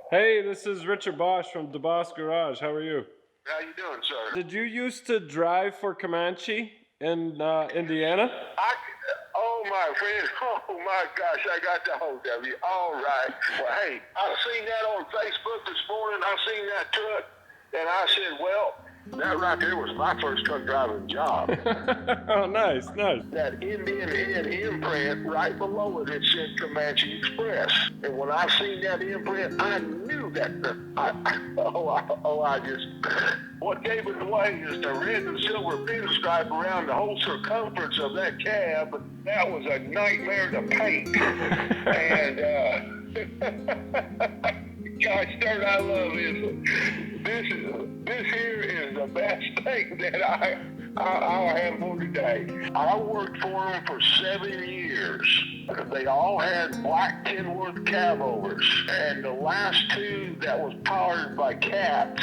Hey, this is Richard Bosch from the Boss Garage. How are you? How you doing, sir? Did you used to drive for Comanche in Indiana? Oh my friend, oh my gosh, I got the hold of you. All right. Well, hey, I seen that on Facebook this morning. I seen that truck, and I said, well, that right there was my first truck driving job. Oh, nice, nice. That Indian head imprint right below it, it said Comanche Express. And when I seen that imprint, I knew that. What gave it away is the red and silver pinstripe around the whole circumference of that cab. That was a nightmare to paint. And gosh darn, I love this. This here is the best thing that I'll have for today. I worked for them for 7 years. They all had black Kenworth Cabovers, and the last two that was powered by cats.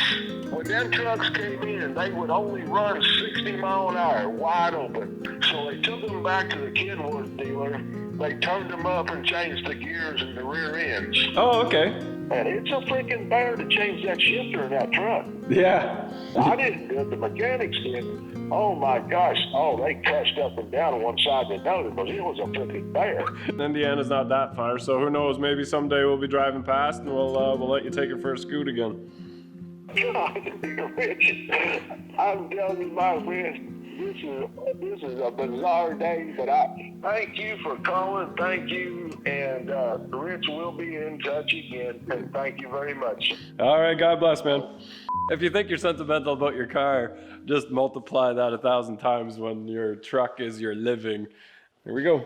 When them trucks came in, they would only run 60 mile an hour, wide open. So they took them back to the Kenworth dealer. They turned them up and changed the gears and the rear ends. Oh, okay. And it's a freaking bear to change that shifter in that truck. Yeah. I didn't do it, the mechanics did. Oh my gosh, they crushed up and down on one side of the other because it was a freaking bear. Indiana's not that far, so who knows, maybe someday we'll be driving past and we'll let you take it for a scoot again. God, Rich, I'm telling you, my friend, this is a bizarre day, but I thank you for calling. Thank you, and Rich will be in touch again. And thank you very much. All right, God bless, man. If you think you're sentimental about your car, just multiply that 1,000 times when your truck is your living. Here we go.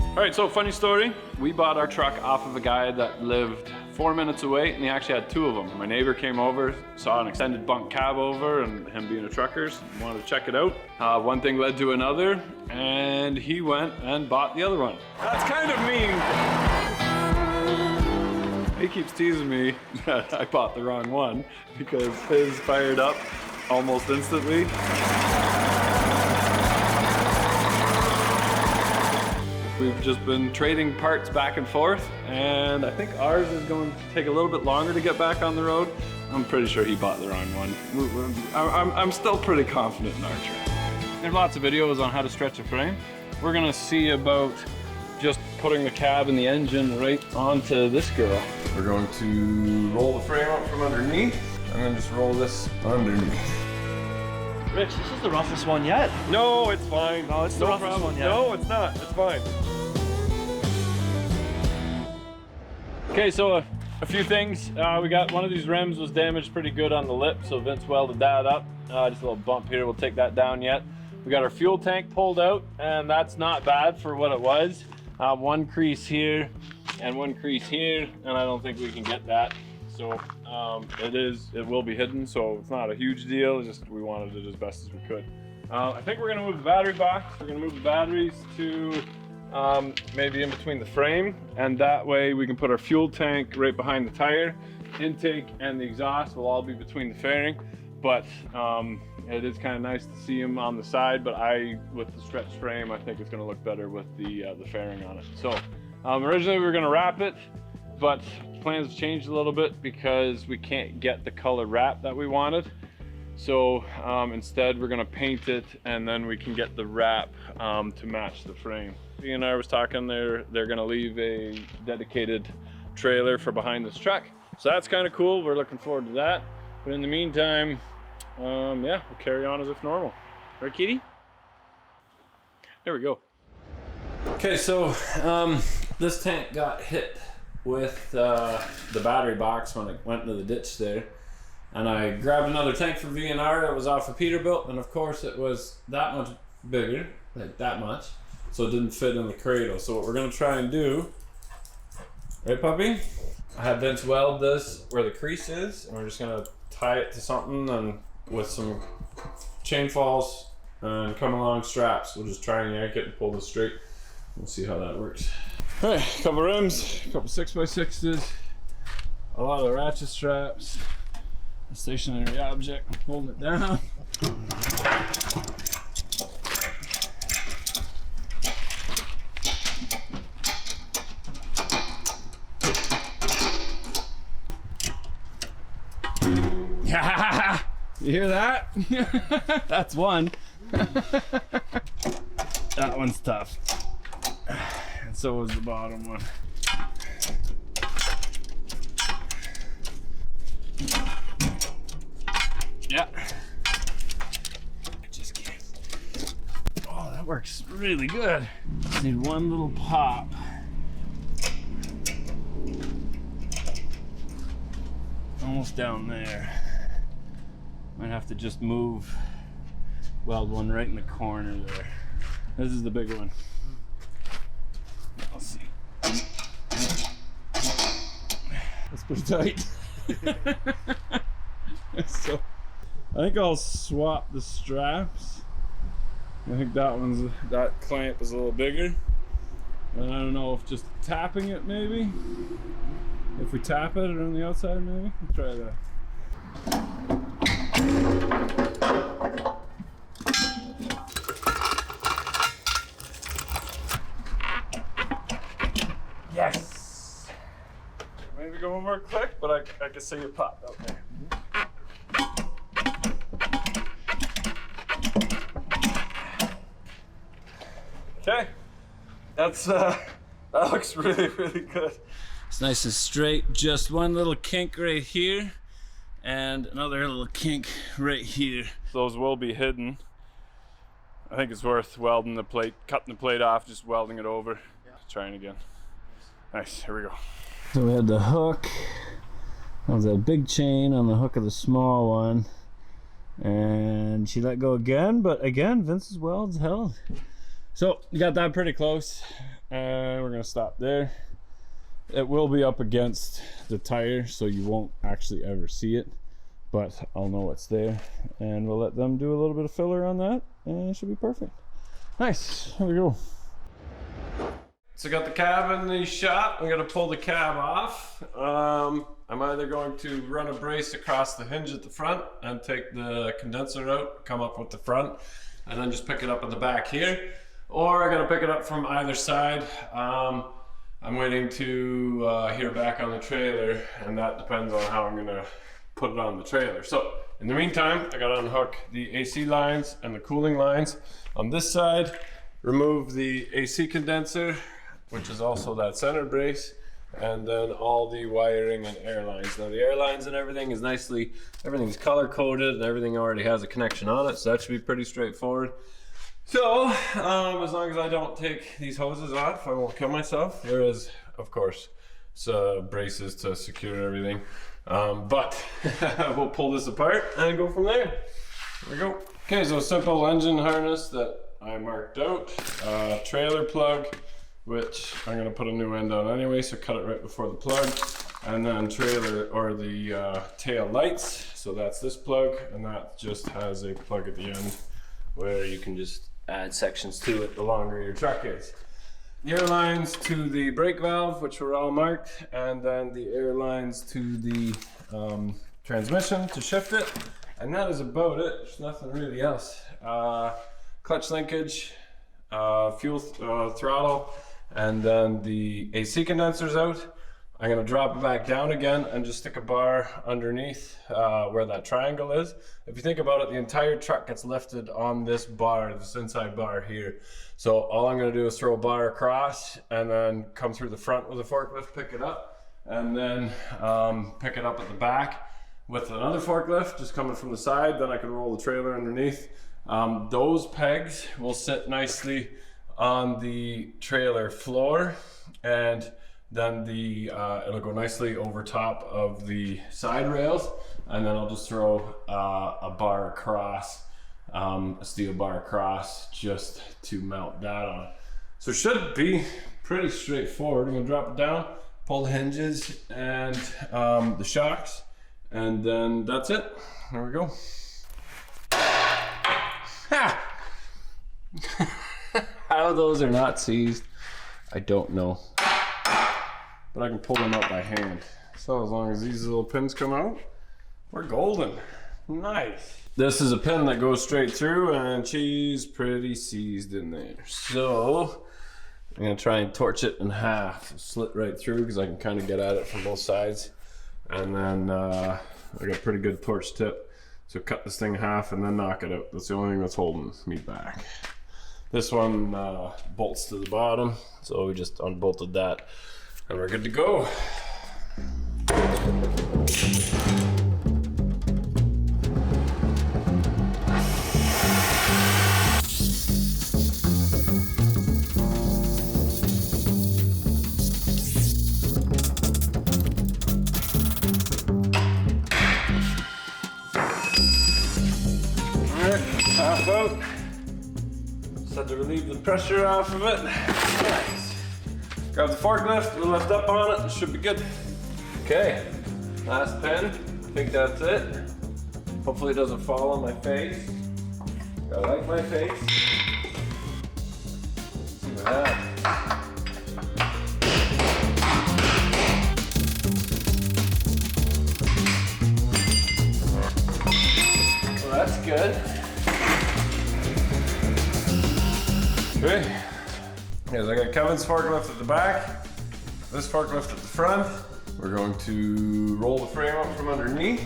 All right, so funny story. We bought our truck off of a guy that lived 4 minutes away, and he actually had 2 of them. My neighbor came over, saw an extended bunk cab over, and him being a trucker, wanted to check it out. One thing led to another, and he went and bought the other one. That's kind of mean. He keeps teasing me that I bought the wrong one because his fired up almost instantly. We've just been trading parts back and forth, and I think ours is going to take a little bit longer to get back on the road. I'm pretty sure he bought the wrong one. I'm still pretty confident in our truck. There's lots of videos on how to stretch a frame. We're gonna see about just putting the cab and the engine right onto this girl. We're going to roll the frame up from underneath, and then just roll this underneath. Rich, this is the roughest one yet. No, it's fine. No, it's the roughest one yet. No, it's not. It's fine. Okay, so a few things. We got one of these rims was damaged pretty good on the lip, so Vince welded that up. Just a little bump here. We'll take that down yet. We got our fuel tank pulled out, and that's not bad for what it was. One crease here and one crease here, and I don't think we can get that. So it will be hidden, so it's not a huge deal. It's just we wanted it as best as we could. I think we're gonna move the battery box. We're gonna move the batteries to maybe in between the frame, and that way we can put our fuel tank right behind the tire. Intake and the exhaust will all be between the fairing, but it is kind of nice to see them on the side, but with the stretched frame, I think it's gonna look better with the fairing on it. So originally we were gonna wrap it, but plans have changed a little bit because we can't get the color wrap that we wanted. So instead we're gonna paint it, and then we can get the wrap to match the frame. He and I was talking, they're gonna leave a dedicated trailer for behind this truck. So that's kind of cool. We're looking forward to that. But in the meantime, yeah, we'll carry on as if normal. Right, Kitty? There we go. Okay, so this tank got hit with the battery box when it went into the ditch there. And I grabbed another tank from V&R that was off of Peterbilt, and of course it was that much bigger, like that much, so it didn't fit in the cradle. So what we're gonna try and do, right puppy? I had Vince weld this where the crease is, and we're just gonna tie it to something and with some chain falls and come along straps. We'll just try and yank it and pull this straight. We'll see how that works. All right, a couple rims, a couple 6x6s, a lot of ratchet straps, a stationary object, holding it down. You hear that? That's one. That one's tough. And so was the bottom one. Yeah. Just can't. Oh, that works really good. Just need one little pop. Almost down there. Might have to just weld one right in the corner there. This is the big one. I'll see. That's pretty tight. So I think I'll swap the straps. I think that clamp is a little bigger. And I don't know if just tapping it maybe. If we tap it on the outside maybe. Let's try that. Yes! Maybe go one more click, but I can see it pop out there. Okay, that looks really, really good. It's nice and straight, just one little kink right here and another little kink right here. Those will be hidden. I think it's worth welding the plate, cutting the plate off, just welding it over. Yeah. Trying again. Nice, here we go. So we had the hook. That was a big chain on the hook of the small one. And she let go again, but again, Vince's welds held. So you got that pretty close. And we're gonna stop there. It will be up against the tire, so you won't actually ever see it, but I'll know it's there. And we'll let them do a little bit of filler on that, and it should be perfect. Nice, here we go. So got the cab in the shop. I'm gonna pull the cab off. I'm either going to run a brace across the hinge at the front and take the condenser out, come up with the front, and then just pick it up at the back here. Or I'm gonna pick it up from either side. I'm waiting to hear back on the trailer, and that depends on how I'm gonna put it on the trailer. So in the meantime, I gotta unhook the AC lines and the cooling lines on this side, remove the AC condenser, which is also that center brace, and then all the wiring and air lines. Now the air lines and everything is everything's color coded and everything already has a connection on it, so that should be pretty straightforward. So, as long as I don't take these hoses off, I won't kill myself. There is, of course, braces to secure everything. But we'll pull this apart and go from there. Here we go. Okay, so simple engine harness that I marked out. Trailer plug, which I'm gonna put a new end on anyway, so cut it right before the plug. And then trailer, or the tail lights. So that's this plug, and that just has a plug at the end where you can just add sections to it the longer your truck is. The air lines to the brake valve, which were all marked, and then the air lines to the transmission to shift it. And that is about it. There's nothing really else. Clutch linkage, fuel throttle, and then the AC condenser's out. I'm gonna drop it back down again and just stick a bar underneath where that triangle is. If you think about it, the entire truck gets lifted on this bar, this inside bar here. So all I'm gonna do is throw a bar across and then come through the front with a forklift, pick it up, and then pick it up at the back with another forklift, just coming from the side. Then I can roll the trailer underneath. Those pegs will sit nicely on the trailer floor, and then it'll go nicely over top of the side rails, and then I'll just throw a bar across, a steel bar across, just to mount that on. So it should be pretty straightforward. I'm gonna drop it down, pull the hinges and the shocks, and then that's it. There we go. Ha! How those are not seized, I don't know. But I can pull them out by hand. So as long as these little pins come out, we're golden. Nice. This is a pin that goes straight through, and she's pretty seized in there. So I'm gonna try and torch it in half, slit right through, because I can kind of get at it from both sides. And then I got a pretty good torch tip. So cut this thing in half and then knock it out. That's the only thing that's holding me back. This one bolts to the bottom, so we just unbolted that and we're good to go. Half out. Just had to relieve the pressure off of it. Nice. Grab the forklift, we'll lift up on it, it should be good. Okay, last pin. I think that's it. Hopefully it doesn't fall on my face. I like my face. Let's see what happens. Well, that's good. Okay, here's I got Kevin's forklift at the back, this forklift at the front. We're going to roll the frame up from underneath,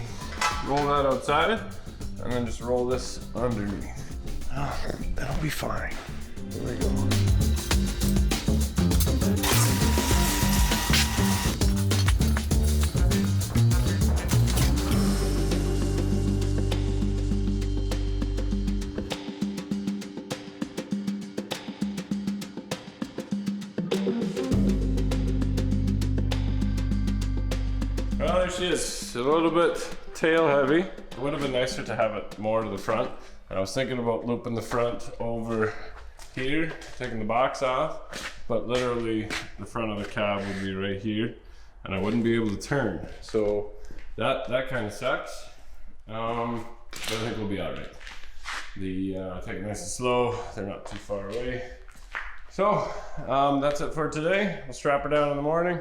roll that outside, and then just roll this underneath. Oh, that'll be fine. There we go. Well, there she is. A little bit tail heavy. It would have been nicer to have it more to the front. And I was thinking about looping the front over here, taking the box off, but literally the front of the cab would be right here and I wouldn't be able to turn. So that kind of sucks. But I think we'll be all right. Take it nice and slow. They're not too far away. So that's it for today. We'll strap her down in the morning.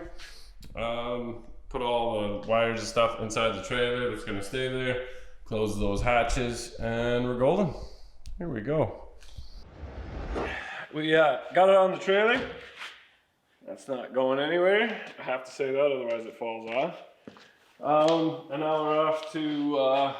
Put all the wires and stuff inside the trailer. It's gonna stay there. Close those hatches and we're golden. Here we go. We got it on the trailer. That's not going anywhere. I have to say that, otherwise it falls off. And now we're off to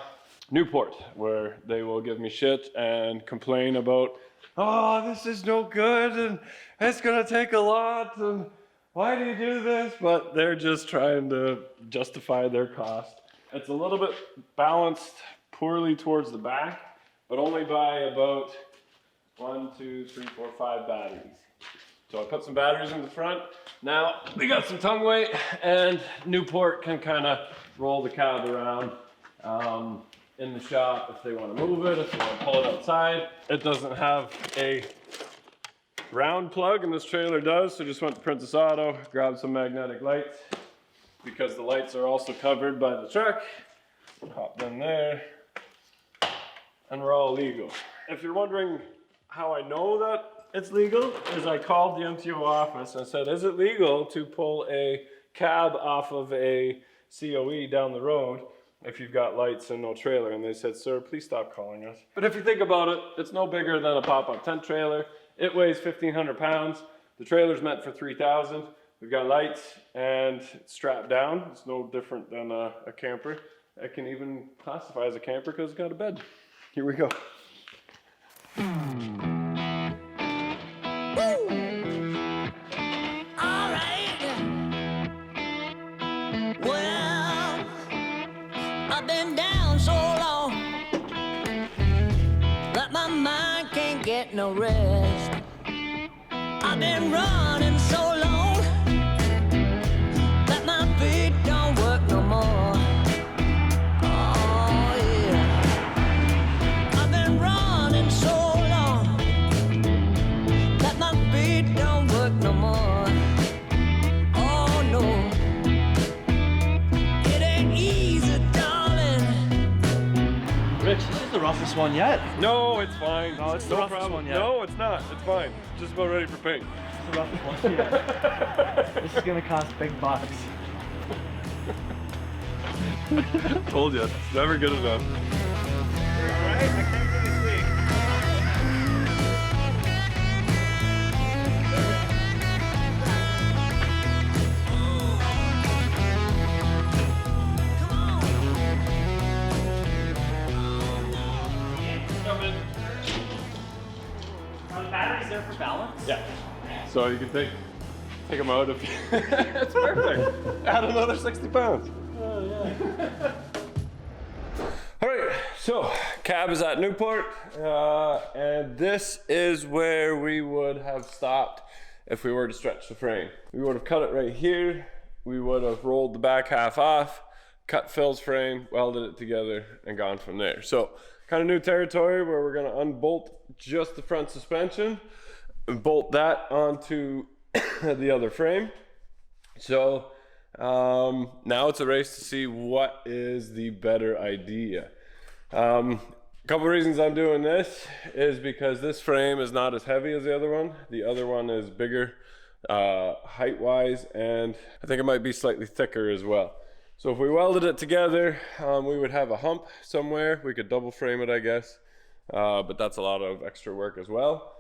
Newport, where they will give me shit and complain about, oh, this is no good and it's gonna take a lot and why do you do this? But they're just trying to justify their cost. It's a little bit balanced poorly towards the back, but only by about 1, 2, 3, 4, 5 batteries. So I put some batteries in the front. Now we got some tongue weight and Newport can kind of roll the cab around in the shop if they want to move it, if they want to pull it outside. It doesn't have a round plug and this trailer does, so just went to Princess Auto, grabbed some magnetic lights because the lights are also covered by the truck. Hop in there and we're all legal. If you're wondering how I know that it's legal, is I called the MTO office and said, is it legal to pull a cab off of a COE down the road if you've got lights and no trailer? And they said, sir, please stop calling us. But if you think about it, it's no bigger than a pop-up tent trailer. It weighs 1,500 pounds. The trailer's meant for 3,000. We've got lights and it's strapped down. It's no different than a camper. I can even classify as a camper because it's got a bed. Here we go. Get no rest. I've been running so long that my feet don't work no more. Oh yeah. I've been running so long that my feet don't work no more. Oh no. It ain't easy, darling. Rich, this is the roughest one yet. No, it's fine. No, it's the roughest problem. one yet. No, it's not. It's fine. Just about ready for paint. It's the roughest one yet. This is gonna cost big bucks. Told you, it's never good enough. You're alright? I can't really see. coming. Are the batteries there for balance? Yeah. So you can take them out if it's perfect. Add another 60 pounds. Oh, yeah. All right, so cab is at Newport, and this is where we would have stopped if we were to stretch the frame. We would have cut it right here. We would have rolled the back half off, cut Phil's frame, welded it together, and gone from there. So kind of new territory where we're gonna unbolt just the front suspension and bolt that onto the other frame. So now it's a race to see what is the better idea. A couple reasons I'm doing this is because this frame is not as heavy as the other one. The other one is bigger height wise, and I think it might be slightly thicker as well. So if we welded it together, we would have a hump somewhere. We could double frame it, I guess, but that's a lot of extra work as well.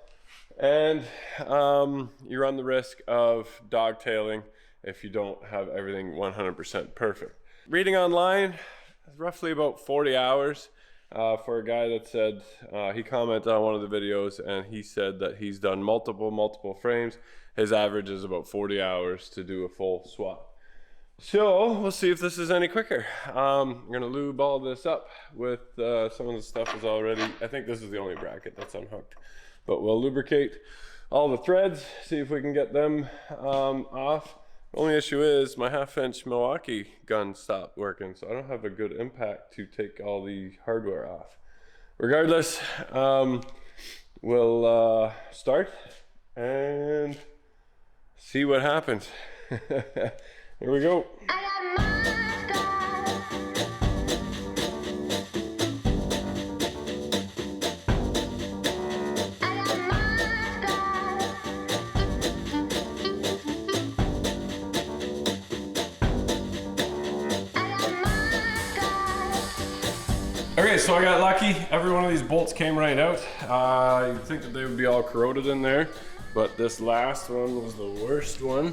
And you run the risk of dogtailing if you don't have everything 100% perfect. Reading online, roughly about 40 hours for a guy that said, he commented on one of the videos and he said that he's done multiple frames. His average is about 40 hours to do a full swap. So we'll see if this is any quicker. I'm gonna lube all this up with some of the stuff is already, I think this is the only bracket that's unhooked, but we'll lubricate all the threads, see if we can get them off. The only issue is my 1/2-inch Milwaukee gun stopped working, so I don't have a good impact to take all the hardware off. Regardless, we'll start and see what happens. Here we go. Okay, so I got lucky. Every one of these bolts came right out. You'd think that they would be all corroded in there, but this last one was the worst one.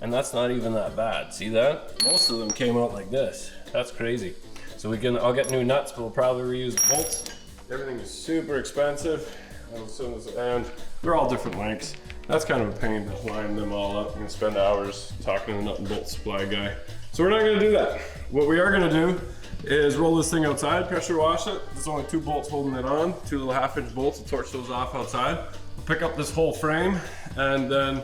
And that's not even that bad. See that? Most of them came out like this. That's crazy. So I'll get new nuts, but we'll probably reuse the bolts. Everything is super expensive. And they're all different lengths. That's kind of a pain to line them all up. You can spend hours talking to the nut and bolt supply guy. So we're not gonna do that. What we are gonna do is roll this thing outside, pressure wash it. There's only 2 bolts holding it on, 2 little 1/2-inch bolts. We'll torch those off outside. We'll pick up this whole frame and then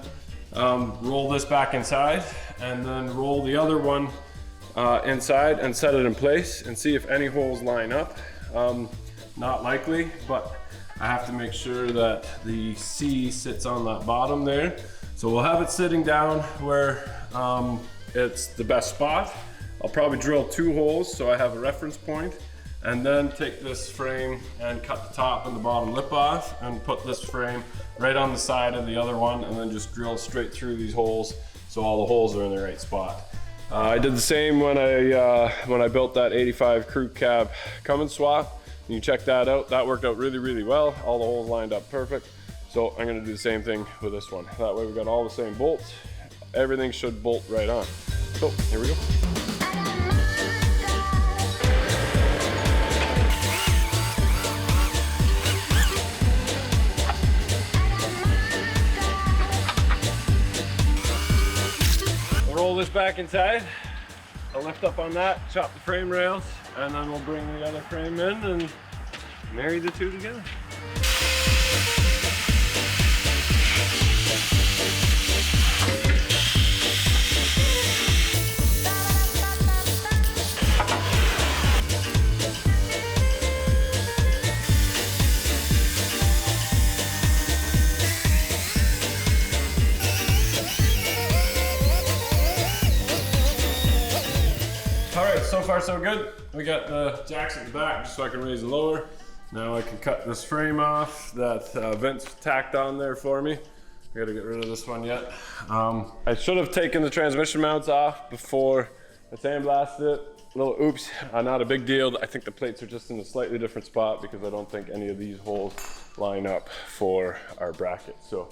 roll this back inside, and then roll the other one inside and set it in place and see if any holes line up. Not likely, but I have to make sure that the C sits on that bottom there. So we'll have it sitting down where it's the best spot. I'll probably drill 2 holes so I have a reference point, and then take this frame and cut the top and the bottom lip off and put this frame right on the side of the other one, and then just drill straight through these holes so all the holes are in the right spot. I did the same when I built that 85 crew cab Cummins swap. You can check that out. That worked out really well. All the holes lined up perfect. So I'm gonna do the same thing with this one. That way we've got all the same bolts. Everything should bolt right on. So here we go. Roll this back inside. I'll lift up on that, chop the frame rails, and then we'll bring the other frame in and marry the 2 together. So far so good. We got the jacks at the back just so I can raise and lower. Now I can cut this frame off that Vince tacked on there for me. I gotta get rid of this one yet. I should have taken the transmission mounts off before I sandblasted it. Little oops, not a big deal. I think the plates are just in a slightly different spot because I don't think any of these holes line up for our bracket. So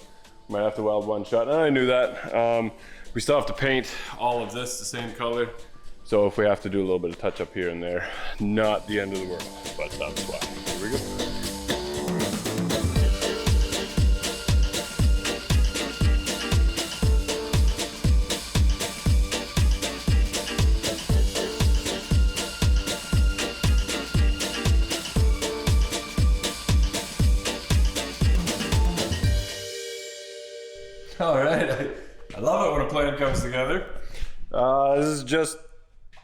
might have to weld one shut. And I knew that. We still have to paint all of this the same color. So if we have to do a little bit of touch up here and there, not the end of the world, but that's why. Here we go. All right, I love it when a plan comes together. This is just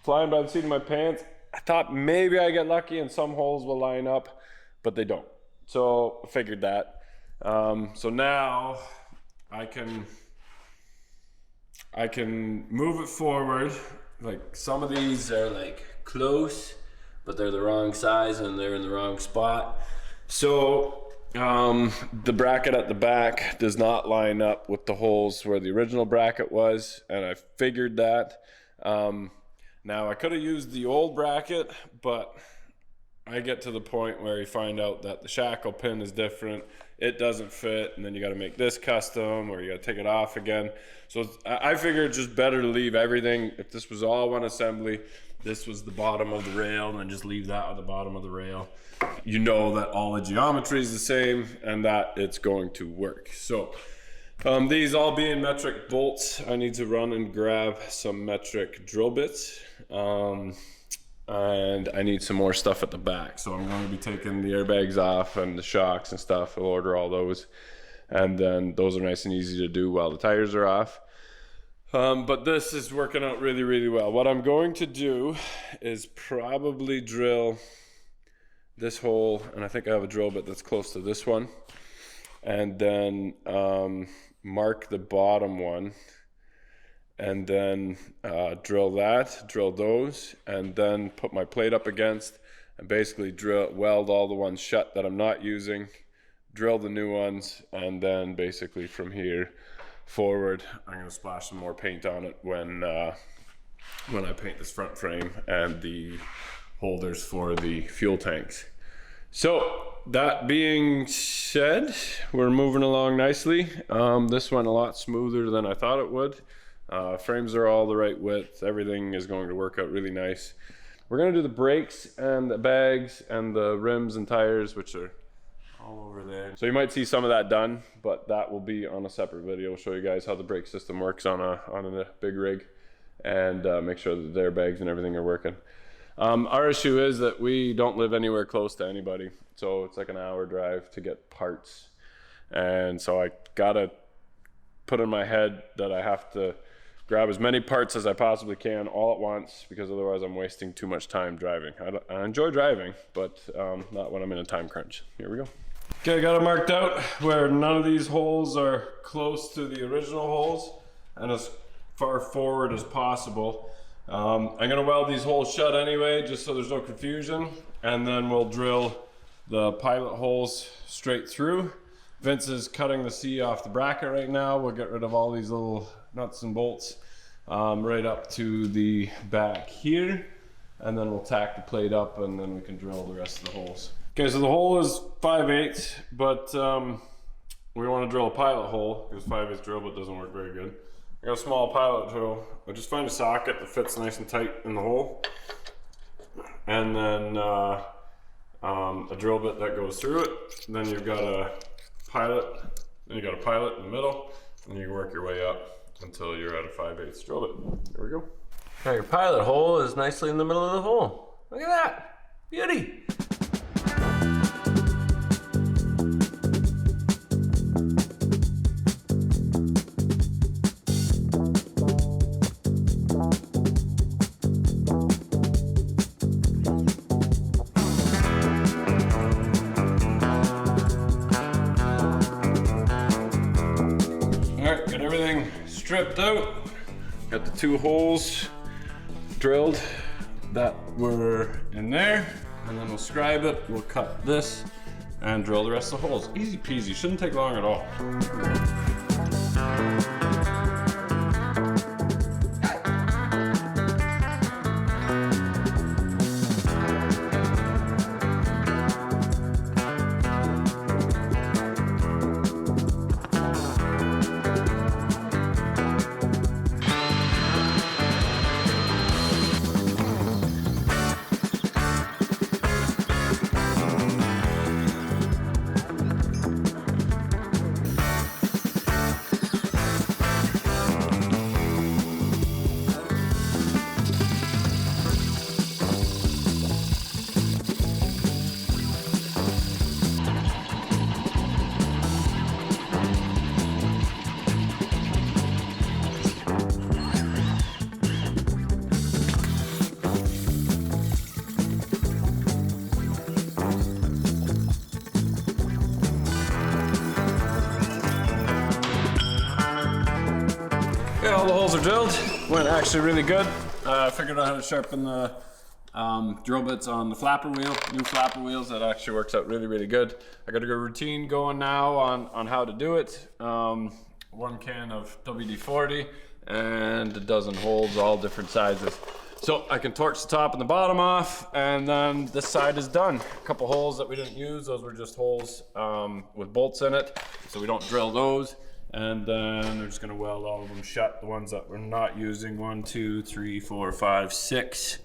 flying by the seat of my pants. I thought maybe I get lucky and some holes will line up, but they don't. So I figured that. So now I can move it forward. Like some of these are like close, but they're the wrong size and they're in the wrong spot. So the bracket at the back does not line up with the holes where the original bracket was, and I figured that. Now I could have used the old bracket, but I get to the point where you find out that the shackle pin is different, it doesn't fit, and then you got to make this custom, or you got to take it off again. So I figured it's just better to leave everything. If this was all one assembly, this was the bottom of the rail, and then just leave that at the bottom of the rail. You know that all the geometry is the same and that it's going to work. So these all being metric bolts, I need to run and grab some metric drill bits, and I need some more stuff at the back. So I'm going to be taking the airbags off and the shocks and stuff. I'll order all those, and then those are nice and easy to do while the tires are off. But this is working out really, really well. What I'm going to do is probably drill this hole, and I think I have a drill bit that's close to this one, and then mark the bottom one, and then drill those, and then put my plate up against, and basically weld all the ones shut that I'm not using, drill the new ones, and then basically from here forward I'm going to splash some more paint on it when I paint this front frame and the holders for the fuel tanks. So that being said, we're moving along nicely. This went a lot smoother than I thought it would. Frames are all the right width. Everything is going to work out really nice. We're going to do the brakes and the bags and the rims and tires, which are all over there. So you might see some of that done, but that will be on a separate video. I'll show you guys how the brake system works on a big rig, and make sure that the airbags and everything are working. Our issue is that we don't live anywhere close to anybody, so it's like an hour drive to get parts, and so I gotta put in my head that I have to grab as many parts as I possibly can all at once, because otherwise I'm wasting too much time driving. I enjoy driving, but not when I'm in a time crunch. Here we go. Okay, I got it marked out where none of these holes are close to the original holes and as far forward as possible. I'm gonna weld these holes shut anyway, just so there's no confusion, and then we'll drill the pilot holes straight through. Vince is cutting the C off the bracket right now. We'll get rid of all these little nuts and bolts right up to the back here, and then we'll tack the plate up, and then we can drill the rest of the holes. Okay, so the hole is 5/8, but we want to drill a pilot hole because 5/8 drill bit doesn't work very good. I got a small pilot drill. I just find a socket that fits nice and tight in the hole, and then a drill bit that goes through it. Then you've got a pilot, then you got a pilot in the middle, and you work your way up until you're at a 5/8 drill bit. There we go. Now your pilot hole is nicely in the middle of the hole. Look at that, beauty. Stripped out, got the 2 holes drilled that were in there, and then we'll scribe it, we'll cut this and drill the rest of the holes. Easy peasy, shouldn't take long at all. all the holes are drilled. Went actually really good. Figured out how to sharpen the drill bits on the flapper wheel, new flapper wheels. That actually works out really, really good. I got a good routine going now on how to do it. 1 can of WD-40 and a dozen holes, all different sizes. So I can torch the top and the bottom off, and then this side is done. A couple holes that we didn't use, those were just holes with bolts in it, so we don't drill those. And then they're just gonna weld all of them shut. The ones that we're not using, 1, 2, 3, 4, 5, 6,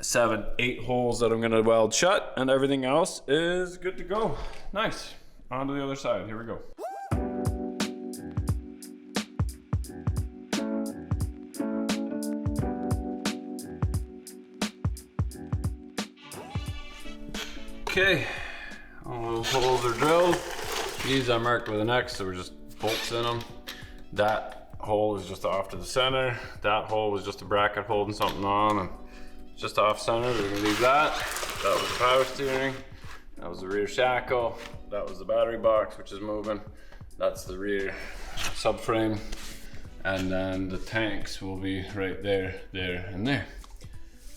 7, 8 holes that I'm gonna weld shut, and everything else is good to go. Nice. On to the other side, here we go. Okay, all the holes are drilled. These are marked with an X, so we're just bolts in them. That hole is just off to the center. That hole was just a bracket holding something on, and just off center. We're gonna leave that. That was the power steering. That was the rear shackle. That was the battery box, which is moving. That's the rear subframe. And then the tanks will be right there, there, and there.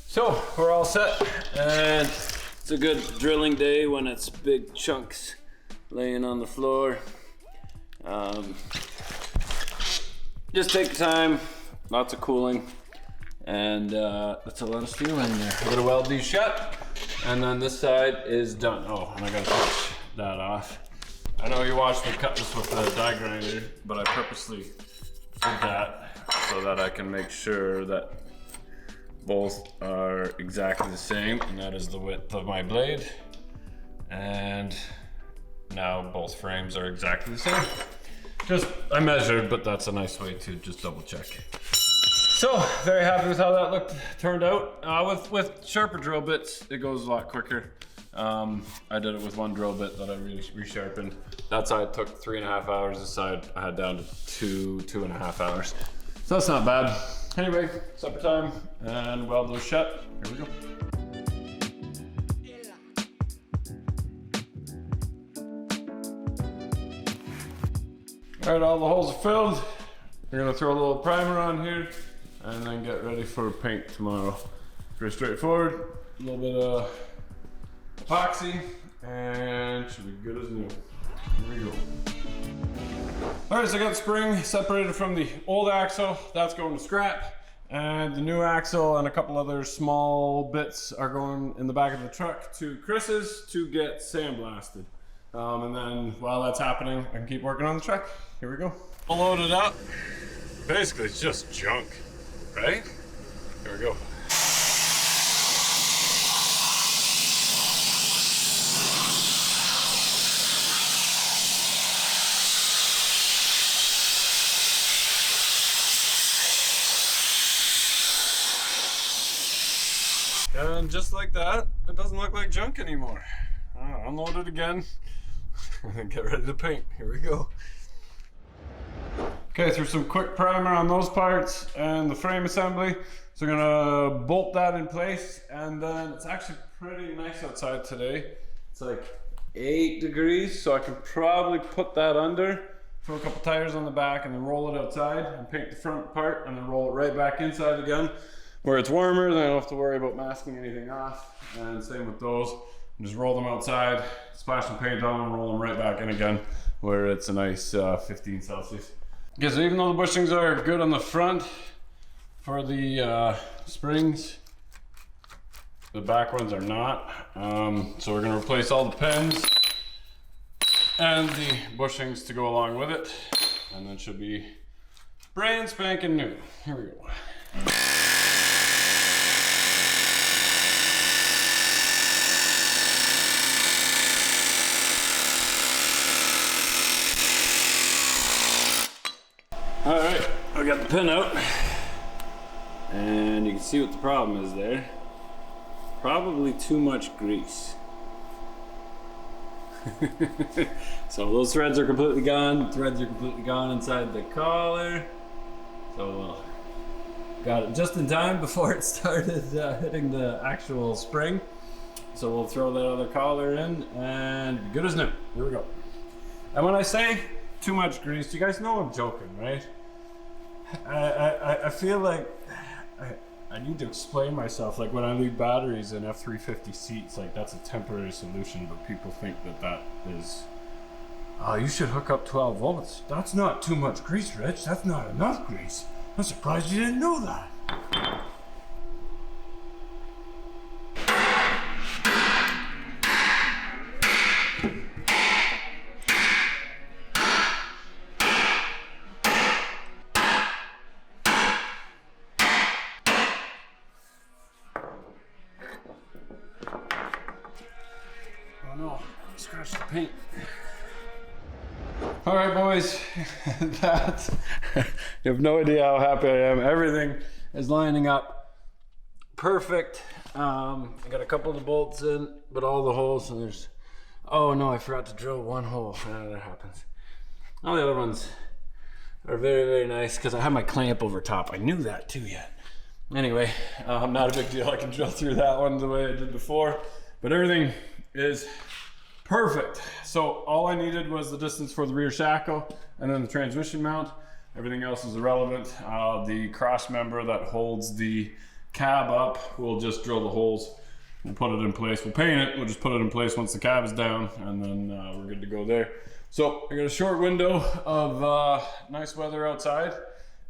So we're all set, and it's a good drilling day when it's big chunks laying on the floor. Just take your time, lots of cooling, and that's a lot of steel in there. I'm gonna weld these shut, and then this side is done. Oh, and I gotta touch that off. I know you watched me cut this with a die grinder, but I purposely did that so that I can make sure that both are exactly the same, and that is the width of my blade. And now both frames are exactly the same. Just, I measured, but that's a nice way to just double check. So, very happy with how that turned out. With sharper drill bits, it goes a lot quicker. I did it with 1 drill bit that I really resharpened. That side took 3.5 hours. This side I had down to 2.5 hours. So that's not bad. Anyway, supper time, and weld those shut. Here we go. All right, all the holes are filled. We're gonna throw a little primer on here and then get ready for paint tomorrow. Pretty straightforward. A little bit of epoxy and should be good as new. Here we go. All right, so I got the spring separated from the old axle. That's going to scrap. And the new axle and a couple other small bits are going in the back of the truck to Chris's to get sandblasted. And then while that's happening, I can keep working on the truck. Here we go. I'll load it up. Basically, it's just junk, right? Here we go. And just like that, it doesn't look like junk anymore. Unload it again and get ready to paint. Here we go. Okay, threw some quick primer on those parts and the frame assembly. So we're gonna bolt that in place, and then it's actually pretty nice outside today. It's like 8 degrees, so I can probably put that under, throw a couple tires on the back, and then roll it outside and paint the front part, and then roll it right back inside again. Where it's warmer, then I don't have to worry about masking anything off. And same with those. Just roll them outside, splash some paint on them, roll them right back in again, where it's a nice 15 Celsius. Okay, so even though the bushings are good on the front for the springs, the back ones are not. So we're gonna replace all the pins and the bushings to go along with it, and then it should be brand spanking new. Here we go. All right, I got the pin out, and you can see what the problem is there. Probably too much grease. So those threads are completely gone. Threads are completely gone inside the collar. So got it just in time before it started hitting the actual spring. So we'll throw that other collar in, and good as new. Here we go. And when I say too much grease, you guys know I'm joking, right? I feel like I need to explain myself. Like when I leave batteries in F350 seats, like that's a temporary solution, but people think that is, oh, you should hook up 12 volts. That's not too much grease, Rich. That's not enough grease. I'm surprised you didn't know that. Oh no, scratch the paint. All right, boys, that, you have no idea how happy I am. Everything is lining up perfect. I got a couple of the bolts in, but all the holes, and there's, oh no, I forgot to drill one hole. That happens. All the other ones are very, very nice because I have my clamp over top. I knew that too yet. Anyway, not a big deal. I can drill through that one the way I did before, but everything is perfect. So all I needed was the distance for the rear shackle and then the transmission mount. Everything else is irrelevant. The cross member that holds the cab up, we'll just drill the holes. We'll put it in place. We'll paint it. We'll just put it in place once the cab is down, and then we're good to go there. So I got a short window of nice weather outside.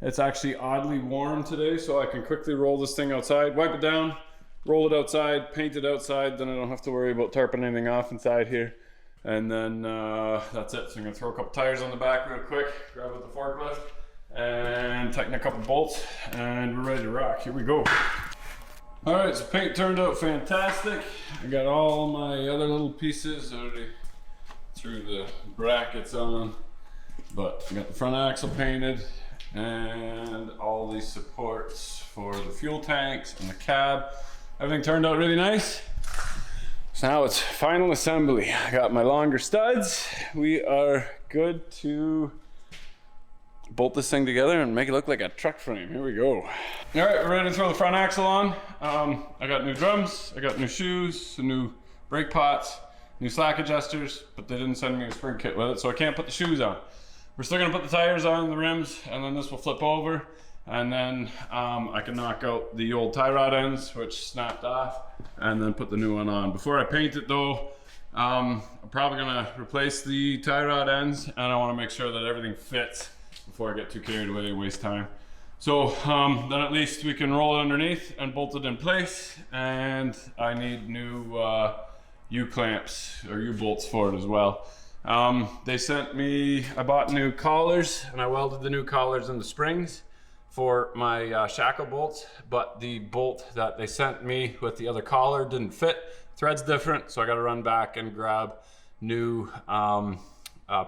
It's actually oddly warm today, so I can quickly roll this thing outside, wipe it down, roll it outside, paint it outside, then I don't have to worry about tarping anything off inside here. And then that's it. So I'm gonna throw a couple tires on the back real quick, grab with the forklift, and tighten a couple bolts, and we're ready to rock. Here we go. All right, so paint turned out fantastic. I got all my other little pieces already threw the brackets on, but I got the front axle painted and all these supports for the fuel tanks and the cab. Everything turned out really nice. So now it's final assembly. I got my longer studs. We are good to bolt this thing together and make it look like a truck frame. Here we go. All right, we're ready to throw the front axle on. I got new drums, I got new shoes, some new brake pots, new slack adjusters, but they didn't send me a spring kit with it, so I can't put the shoes on. We're still gonna put the tires on, the rims, and then this will flip over. And then I can knock out the old tie rod ends, which snapped off, and then put the new one on. Before I paint it though, I'm probably gonna replace the tie rod ends, and I wanna make sure that everything fits before I get too carried away and waste time. So then at least we can roll it underneath and bolt it in place, and I need new U-clamps or U-bolts for it as well. They sent me, I bought new collars, and I welded the new collars in the springs for my shackle bolts, but the bolt that they sent me with the other collar didn't fit. Thread's different, so I gotta run back and grab new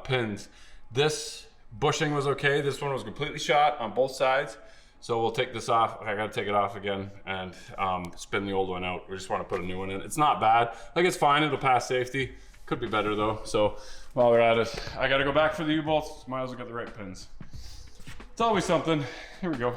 pins. This bushing was okay. This one was completely shot on both sides. So we'll take this off. I gotta take it off again and spin the old one out. We just wanna put a new one in. It's not bad, like it's fine, it'll pass safety. Could be better though. So while we're at it, I gotta go back for the U-bolts. Might as well get the right pins. It's always something. Here we go.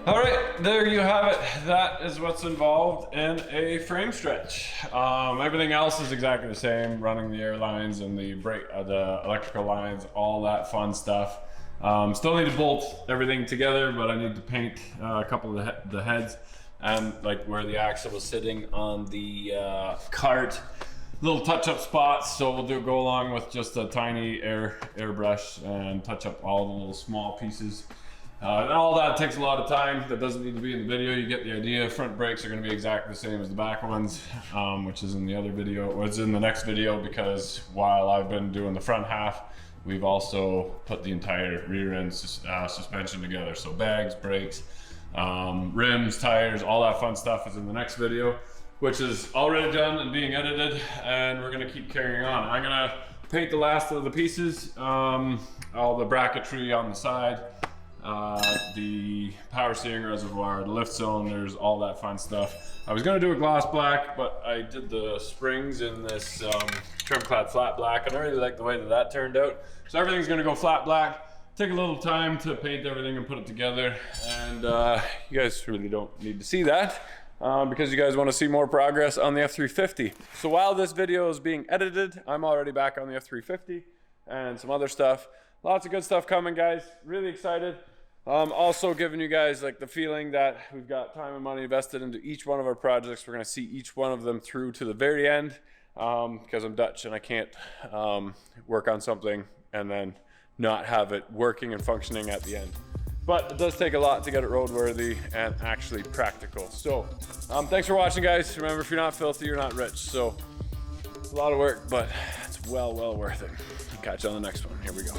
All right, there you have it. That is what's involved in a frame stretch. Everything else is exactly the same, running the air lines and the electrical lines, all that fun stuff. Still need to bolt everything together, but I need to paint a couple of the heads and like where the axle was sitting on the cart. Little touch-up spots, so we'll go along with just a tiny airbrush and touch up all the little small pieces. And all that takes a lot of time. That doesn't need to be in the video. You get the idea. Front brakes are going to be exactly the same as the back ones, which is in the other video. Or it's in the next video, because while I've been doing the front half, we've also put the entire rear end suspension together. So bags, brakes, rims, tires, all that fun stuff is in the next video, which is already done and being edited, and we're going to keep carrying on. I'm going to paint the last of the pieces, all the bracketry on the side. the power steering reservoir, the lift cylinders, all that fun stuff. I was gonna do a gloss black, but I did the springs in this trim clad flat black, and I really like the way that that turned out. So everything's gonna go flat black. Take a little time to paint everything and put it together, and you guys really don't need to see that because you guys want to see more progress on the F350. So while this video is being edited, I'm already back on the F350 and some other stuff. Lots of good stuff coming, guys. Really excited. Also giving you guys like the feeling that we've got time and money invested into each one of our projects. We're gonna see each one of them through to the very end because I'm Dutch and I can't work on something and then not have it working and functioning at the end. But it does take a lot to get it roadworthy and actually practical. So thanks for watching, guys. Remember, if you're not filthy, you're not rich. So it's a lot of work, but it's well worth it. Catch you on the next one. Here we go.